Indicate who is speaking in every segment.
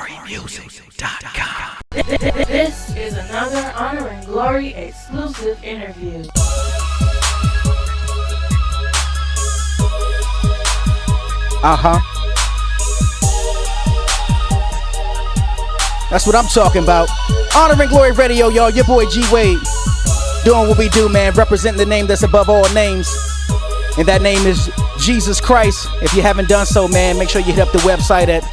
Speaker 1: honor-and-glory-music.com.
Speaker 2: This is another Honor and Glory exclusive interview.
Speaker 1: That's what I'm talking about. Honor and Glory Radio, y'all. Your boy G Wade. Doing what we do, man. Representing the name that's above all names. And that name is Jesus Christ. If you haven't done so, man, make sure you hit up the website at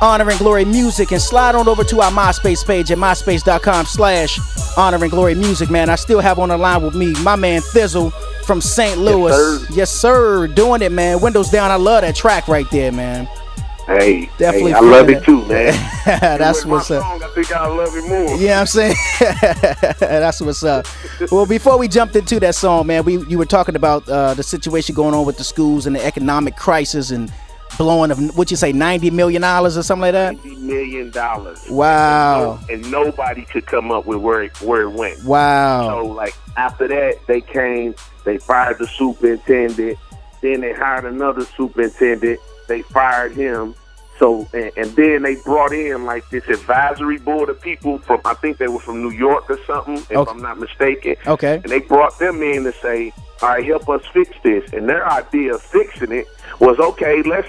Speaker 1: Honor and Glory Music and slide on over to our MySpace page at myspace.com/Honor and Glory Music, man. I still have on the line with me my man Thi'sl from St. Louis. Yes, sir. Doing it, man. Windows down. I love that track right there, man.
Speaker 3: Hey,
Speaker 1: definitely.
Speaker 3: I love it too, man.
Speaker 1: That's what's up.
Speaker 3: I think I love it more.
Speaker 1: Yeah, I'm saying. That's what's up. Well, before we jumped into that song, man, you were talking about the situation going on with the schools and the economic crisis and blowing of what you say, $90 million or something like that.
Speaker 3: $90 million.
Speaker 1: Wow.
Speaker 3: And nobody could come up with where it went.
Speaker 1: Wow.
Speaker 3: So like after that, they fired the superintendent. Then they hired another superintendent. They fired him. So and then they brought in like this advisory board of people from, I think they were from New York or something, if I'm not mistaken.
Speaker 1: Okay.
Speaker 3: And they brought them in to say, all right, help us fix this. And their idea of fixing it was, okay, let's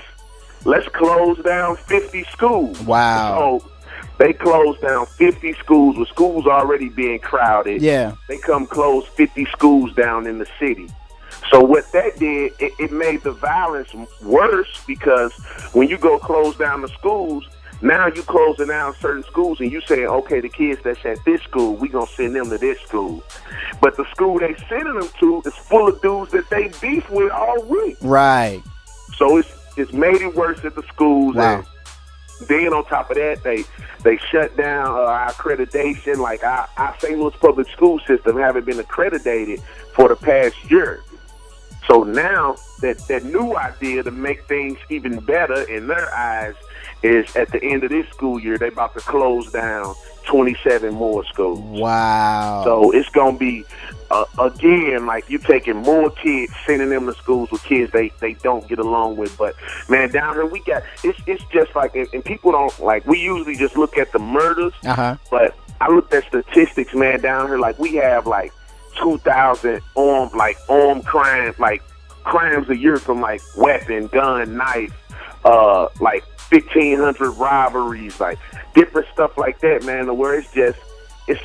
Speaker 3: close down 50 schools.
Speaker 1: Wow.
Speaker 3: So they closed down 50 schools with schools already being crowded.
Speaker 1: Yeah.
Speaker 3: They come close 50 schools down in the city. So what that did, it made the violence worse, because when you go close down the schools, now you closing down certain schools and you saying, okay, the kids that's at this school, we gonna send them to this school. But the school they sending them to is full of dudes that they beef with all week.
Speaker 1: Right.
Speaker 3: So it's made it worse at the schools.
Speaker 1: Wow.
Speaker 3: And then on top of that, they shut down our accreditation. Like our St. Louis public school system haven't been accredited for the past year. So now that new idea to make things even better in their eyes is at the end of this school year, they about to close down 27 more schools.
Speaker 1: Wow.
Speaker 3: So it's going to be, again, like you taking more kids, sending them to schools with kids they don't get along with. But, man, down here we got, it's just like, and people don't, like, we usually just look at the murders. But I looked at statistics, man, down here, like we have like 2,000 armed crimes, like crimes a year from like weapon, gun, knife, like 1,500 robberies, like different stuff like that, man, where it's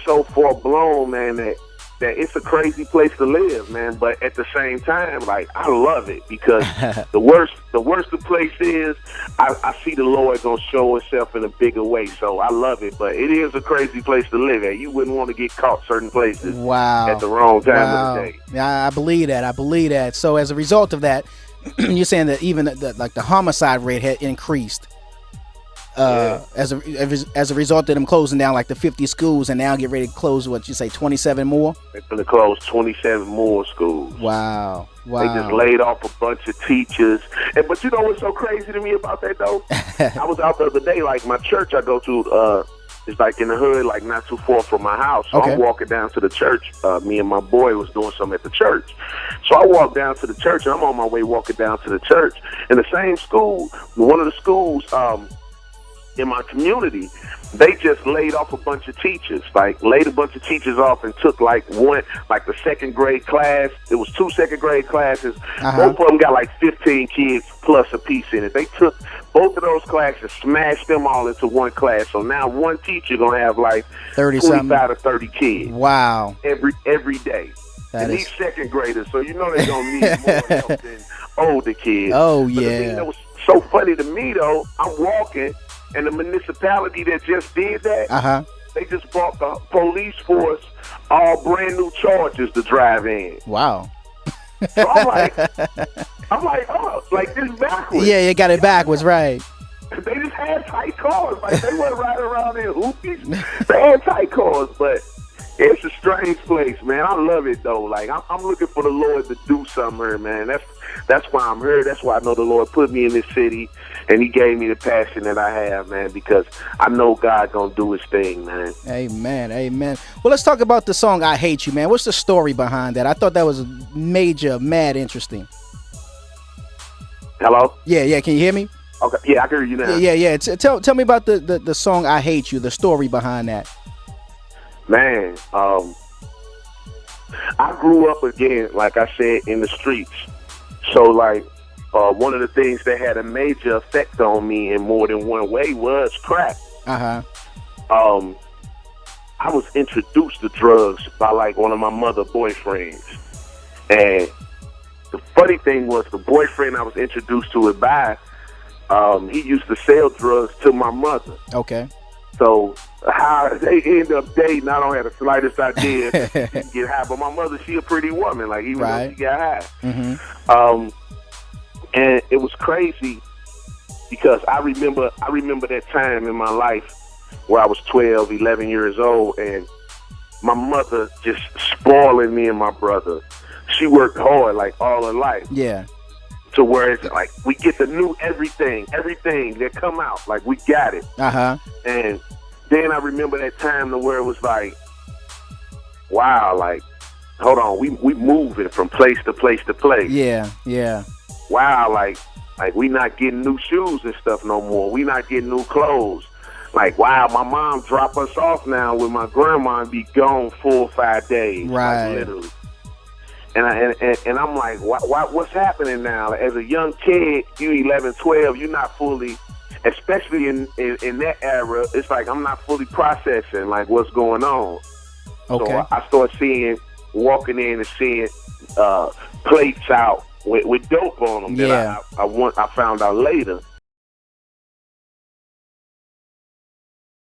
Speaker 3: so far blown, man, that it's a crazy place to live, man. But at the same time, like, I love it, because the worse the place is, I see the Lord gonna show himself in a bigger way. So I love it, but it is a crazy place to live at. You wouldn't want to get caught certain places at the wrong time of the day.
Speaker 1: Yeah, I believe that. So as a result of that, you're saying that even the homicide rate had increased. As a result of them closing down like the 50 schools, and now get ready to close, what you say, 27 more? They're
Speaker 3: going to close 27 more schools.
Speaker 1: Wow.
Speaker 3: They just laid off a bunch of teachers. But you know what's so crazy to me about that, though? I was out the other day, like my church I go to, it's like in the hood, like not too far from my house. So I'm walking down to the church. Me and my boy was doing something at the church. So I walked down to the church, and I'm on my way walking down to the church. In the same school, one of the schools, in my community, they just laid off a bunch of teachers, like laid a bunch of teachers off and took like the second grade class. It was 2 second grade classes. Both of them got like 15 kids plus a piece in it. They took both of those classes, smashed them all into one class. So now one teacher gonna have like 25 to 30 kids.
Speaker 1: Wow.
Speaker 3: Every day. And these second graders, so you know they're gonna need more help than older kids.
Speaker 1: Oh,
Speaker 3: but the thing that was so funny to me, though, I'm walking, and the municipality that just did that, they just brought the police force all brand new Chargers to drive in.
Speaker 1: Wow.
Speaker 3: So I'm like, oh, like this backwards.
Speaker 1: Yeah, you got it backwards, right.
Speaker 3: They just had tight cars. Like, they weren't riding around in hoopies. They had tight cars, but it's a strange place, man. I love it, though. Like, I'm looking for the Lord to do something here, man. That's why I'm here. That's why I know the Lord put me in this city, and he gave me the passion that I have, man, because I know God gonna do his thing, man.
Speaker 1: Amen. Well, let's talk about the song I Hate You, man. What's the story behind that? I thought that was mad interesting.
Speaker 3: Hello?
Speaker 1: Yeah, can you hear me?
Speaker 3: Okay, yeah, I can hear you now.
Speaker 1: Yeah. Tell me about the song "I Hate You," the story behind that.
Speaker 3: Man, I grew up again, like I said, in the streets. So, like, one of the things that had a major effect on me in more than one way was crack. I was introduced to drugs by, like, one of my mother boyfriends. And the funny thing was, the boyfriend I was introduced to it by, he used to sell drugs to my mother.
Speaker 1: Okay.
Speaker 3: So how they end up dating, I don't have the slightest idea. Get high, but my mother, she a pretty woman. Like, even though she got high, and it was crazy because I remember that time in my life where I was 12, 11 years old, and my mother just spoiling me and my brother. She worked hard, like, all her life.
Speaker 1: Yeah.
Speaker 3: To where it's like we get the new everything that come out, like we got it. And then I remember that time to where it was like, wow, like, hold on, we moving from place to place to place.
Speaker 1: Yeah.
Speaker 3: Wow, like we not getting new shoes and stuff no more. We not getting new clothes. Like, wow, my mom drop us off now with my grandma and be gone 4 or 5 days.
Speaker 1: Right.
Speaker 3: Like, literally. And I'm like, what's happening now? As a young kid, you 11, 12, you're not fully, especially in that era, it's like I'm not fully processing, like, what's going on.
Speaker 1: Okay.
Speaker 3: So I start walking in and seeing plates out with dope on them that I found out later.